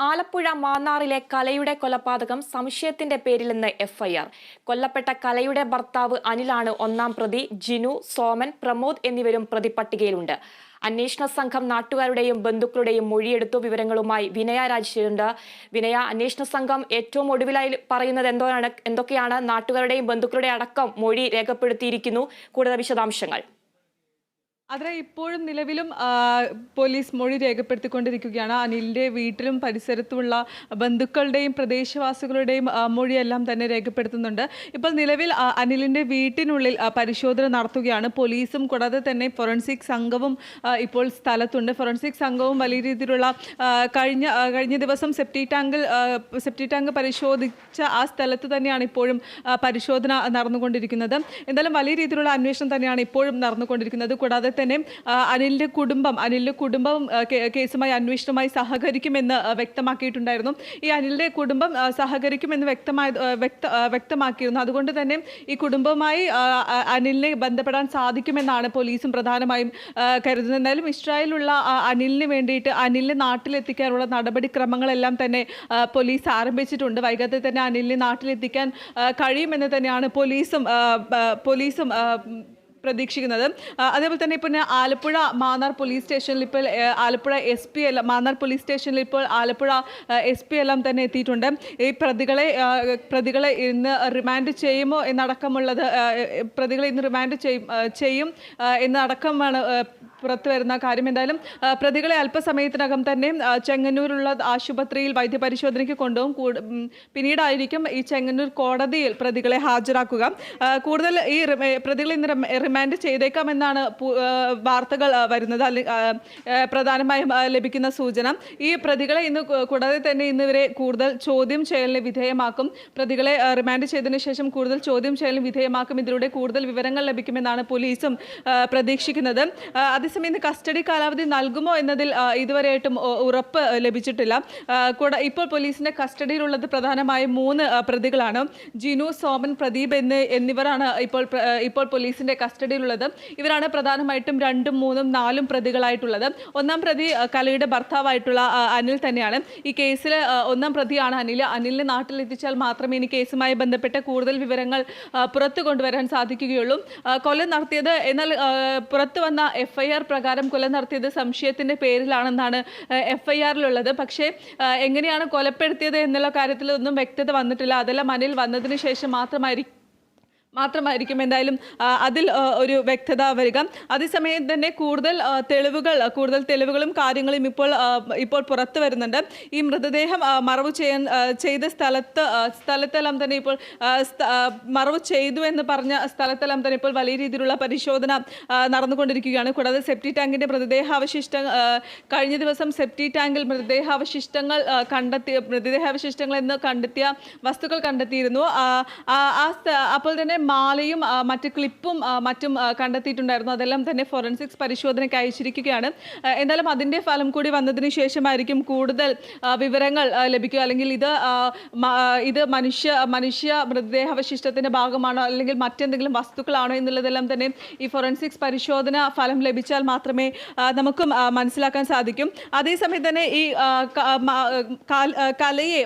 ആലപ്പുഴ മാന്നാറിലെ കലയുടെ കൊലപാതകം സംശയത്തിന്റെ പേരിലെന്ന് എഫ്ഐആർ. കൊല്ലപ്പെട്ട കലയുടെ ഭർത്താവ് അനിലാണ് ഒന്നാം പ്രതി. ജിനു, സോമൻ, പ്രമോദ് എന്നിവരും പ്രതിപ്പട്ടികയിലുണ്ട്. അന്വേഷണ സംഘം നാട്ടുകാരുടെയും ബന്ധുക്കളുടെയും മൊഴിയെടുത്തു. വിവരങ്ങളുമായി വിനയ രാജേഷുണ്ട്. വിനയ, അന്വേഷണ സംഘം ഏറ്റവും ഒടുവിലായി പറയുന്നത് എന്തൊക്കെയാണ്? നാട്ടുകാരുടെയും ബന്ധുക്കളുടെ അടക്കം മൊഴി രേഖപ്പെടുത്തിയിരിക്കുന്നു. കൂടുതൽ വിശദാംശങ്ങൾ. അതിനെ ഇപ്പോഴും നിലവിലും പോലീസ് മൊഴി രേഖപ്പെടുത്തിക്കൊണ്ടിരിക്കുകയാണ്. അനിലിന്റെ വീട്ടിലും പരിസരത്തുമുള്ള ബന്ധുക്കളുടെയും പ്രദേശവാസികളുടെയും മൊഴിയെല്ലാം തന്നെ രേഖപ്പെടുത്തുന്നുണ്ട്. ഇപ്പോൾ നിലവിൽ അനിലിന്റെ വീട്ടിനുള്ളിൽ പരിശോധന നടത്തുകയാണ് പോലീസും. കൂടാതെ തന്നെ ഫോറൻസിക് സംഘവും ഇപ്പോൾ സ്ഥലത്തുണ്ട്. ഫോറൻസിക് സംഘവും വലിയ രീതിയിലുള്ള കഴിഞ്ഞ ദിവസം സെപ്റ്റി ടാങ്ക് പരിശോധിച്ച ആ സ്ഥലത്ത് തന്നെയാണ് ഇപ്പോഴും പരിശോധന നടന്നുകൊണ്ടിരിക്കുന്നത്. എന്തായാലും വലിയ രീതിയിലുള്ള അന്വേഷണം തന്നെയാണ് ഇപ്പോഴും നടന്നുകൊണ്ടിരിക്കുന്നത്. കൂടാതെ തന്നെ അനിലിന്റെ കുടുംബം കേസുമായി അന്വേഷണവുമായി സഹകരിക്കുമെന്ന് വ്യക്തമാക്കിയിട്ടുണ്ടായിരുന്നു. ഈ അനിലിന്റെ കുടുംബം സഹകരിക്കുമെന്ന് വ്യക്തമാക്കിയിരുന്നു. അതുകൊണ്ട് തന്നെ ഈ കുടുംബവുമായി അനിലിനെ ബന്ധപ്പെടാൻ സാധിക്കുമെന്നാണ് പോലീസും പ്രധാനമായും കരുതുന്നത്. എന്തായാലും ഇസ്രായേലിലുള്ള അനിലിന് വേണ്ടിയിട്ട് അനിലിനെ നാട്ടിലെത്തിക്കാനുള്ള നടപടിക്രമങ്ങളെല്ലാം തന്നെ പോലീസ് ആരംഭിച്ചിട്ടുണ്ട്. വൈകാതെ തന്നെ അനിലിനെ നാട്ടിലെത്തിക്കാൻ കഴിയുമെന്ന് തന്നെയാണ് പോലീസും പ്രതീക്ഷിക്കുന്നത്. അതേപോലെ തന്നെ ഇപ്പോൾ ആലപ്പുഴ മാന്നാർ പോലീസ് സ്റ്റേഷനിൽ ഇപ്പോൾ മാന്നാർ പോലീസ് സ്റ്റേഷനിൽ ഇപ്പോൾ ആലപ്പുഴ SP എല്ലാം തന്നെ എത്തിയിട്ടുണ്ട്. ഈ പ്രതികളെ ഇന്ന് റിമാൻഡ് ചെയ്യുമോ എന്നടക്കമുള്ളത്, പ്രതികളെ ഇന്ന് റിമാൻഡ് ചെയ്യും എന്നടക്കമാണ് പുറത്തു വരുന്ന കാര്യം. എന്തായാലും പ്രതികളെ അല്പസമയത്തിനകം തന്നെ ചെങ്ങന്നൂരുള്ള ആശുപത്രിയിൽ വൈദ്യപരിശോധനയ്ക്ക് കൊണ്ടുപോകും. പിന്നീടായിരിക്കും ഈ ചെങ്ങന്നൂർ കോടതിയിൽ പ്രതികളെ ഹാജരാക്കുക. കൂടുതൽ ഈ പ്രതികളെ ഇന്ന് റിമാൻഡ് ചെയ്തേക്കാമെന്നാണ് വാർത്തകൾ വരുന്നത്, പ്രധാനമായും ലഭിക്കുന്ന സൂചന. ഈ പ്രതികളെ കൂടാതെ തന്നെ ഇന്നിവരെ കൂടുതൽ ചോദ്യം ചെയ്യലിന് വിധേയമാക്കും. പ്രതികളെ റിമാൻഡ് ചെയ്തതിനു ശേഷം കൂടുതൽ ചോദ്യം ചെയ്യലിന് വിധേയമാക്കും. ഇതിലൂടെ കൂടുതൽ വിവരങ്ങൾ ലഭിക്കുമെന്നാണ് പോലീസും പ്രതീക്ഷിക്കുന്നത്. അതേസമയം കസ്റ്റഡി കാലാവധി നൽകുമോ എന്നതിൽ ഇതുവരെയായിട്ടും ഉറപ്പ് ലഭിച്ചിട്ടില്ല. ഇപ്പോൾ പോലീസിന്റെ കസ്റ്റഡിയിലുള്ളത് പ്രധാനമായും 3 പ്രതികളാണ്. ജിനു, സോമൻ, പ്രദീപ് എന്നിവരാണ് ഇപ്പോൾ പോലീസിന്റെ കസ്റ്റഡിയിലുള്ളത്. ഇവരാണ് പ്രധാനമായിട്ടും 2, 3, 4 പ്രതികളായിട്ടുള്ളത്. ഒന്നാം പ്രതി കലയുടെ ഭർത്താവായിട്ടുള്ള അനിൽ തന്നെയാണ്. ഈ കേസിൽ ഒന്നാം പ്രതിയാണ് അനിൽ. അനിലിനെ നാട്ടിലെത്തിച്ചാൽ മാത്രമേ ഇനി കേസുമായി ബന്ധപ്പെട്ട കൂടുതൽ വിവരങ്ങൾ പുറത്തു കൊണ്ടുവരാൻ സാധിക്കുകയുള്ളൂ. കൊല നടത്തിയത്, എന്നാൽ പുറത്തു വന്ന FIR പ്രകാരം കൊല നടത്തിയത് സംശയത്തിന്റെ പേരിലാണെന്നാണ് FIR-ലുള്ളത്. പക്ഷേ എങ്ങനെയാണ് കൊലപ്പെടുത്തിയത് എന്നുള്ള കാര്യത്തിൽ ഒന്നും വ്യക്തത വന്നിട്ടില്ല. അതെല്ലാം അനിൽ വന്നതിന് ശേഷം മാത്രമായിരിക്കും എന്തായാലും അതിൽ ഒരു വ്യക്തത വരിക. അതേസമയം തന്നെ കൂടുതൽ തെളിവുകളും കാര്യങ്ങളും ഇപ്പോൾ പുറത്തു വരുന്നുണ്ട്. ഈ മൃതദേഹം മറവ് ചെയ്ത സ്ഥലത്തെല്ലാം തന്നെ ഇപ്പോൾ മറവ് ചെയ്തു എന്ന് പറഞ്ഞ സ്ഥലത്തെല്ലാം തന്നെ ഇപ്പോൾ വലിയ രീതിയിലുള്ള പരിശോധന നടന്നുകൊണ്ടിരിക്കുകയാണ്. കൂടാതെ സെപ്റ്റി ടാങ്കിന്റെ കഴിഞ്ഞ ദിവസം സെപ്റ്റി ടാങ്കിൽ മൃതദേഹാവശിഷ്ടങ്ങൾ എന്ന് കണ്ടെത്തിയ വസ്തുക്കൾ കണ്ടെത്തിയിരുന്നു. അപ്പോൾ തന്നെ മാലയും മറ്റ് ക്ലിപ്പും മറ്റും കണ്ടെത്തിയിട്ടുണ്ടായിരുന്നു. അതെല്ലാം തന്നെ ഫോറൻസിക്സ് പരിശോധനയ്ക്ക് അയച്ചിരിക്കുകയാണ്. എന്തായാലും അതിൻ്റെ ഫലം കൂടി വന്നതിന് ശേഷമായിരിക്കും കൂടുതൽ വിവരങ്ങൾ ലഭിക്കുക. അല്ലെങ്കിൽ ഇത് മനുഷ്യ മൃതദേഹാവശിഷ്ടത്തിൻ്റെ ഭാഗമാണോ അല്ലെങ്കിൽ മറ്റെന്തെങ്കിലും വസ്തുക്കളാണോ എന്നുള്ളതെല്ലാം തന്നെ ഈ ഫോറൻസിക്സ് പരിശോധന ഫലം ലഭിച്ചാൽ മാത്രമേ നമുക്കും മനസ്സിലാക്കാൻ സാധിക്കും. അതേസമയം തന്നെ ഈ കലയെ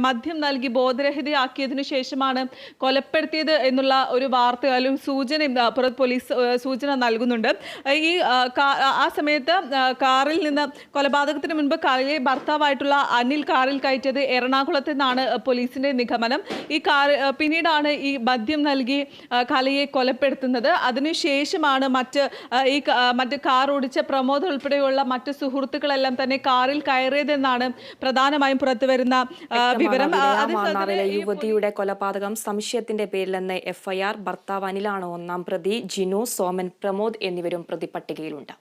മദ്യം നൽകി ബോധരഹിതയാക്കിയതിനു ശേഷമാണ് കൊലപ്പെടുത്തിയത് എന്നുള്ള ഒരു വാർത്ത അല്ലെങ്കിൽ പോലീസ് സൂചന നൽകുന്നുണ്ട്. ആ സമയത്ത് കാറിൽ നിന്ന് കൊലപാതകത്തിന് മുൻപ് കലയെ ഭർത്താവായിട്ടുള്ള അനിൽ കാറിൽ കയറ്റിയത് എറണാകുളത്ത് നിന്നാണ് പോലീസിന്റെ നിഗമനം. പിന്നീടാണ് ഈ മദ്യം നൽകി കലയെ കൊലപ്പെടുത്തുന്നത്. അതിനുശേഷമാണ് മറ്റ് കാർ ഓടിച്ച പ്രമോദ് ഉൾപ്പെടെയുള്ള മറ്റ് സുഹൃത്തുക്കളെല്ലാം തന്നെ കാറിൽ കയറിയതെന്നാണ് പ്രധാനമായും പുറത്തുവരുന്ന വിവരം. യുവതിയുടെ കൊലപാതകം സംശയത്തിന്റെ പേരിലെന്ന് FIR. ഭർത്താവ് അനിലാണ് ഒന്നാം പ്രതി. ജിനു, സോമൻ, പ്രമോദ് എന്നിവരും പ്രതിപ്പട്ടികയിലുണ്ട്.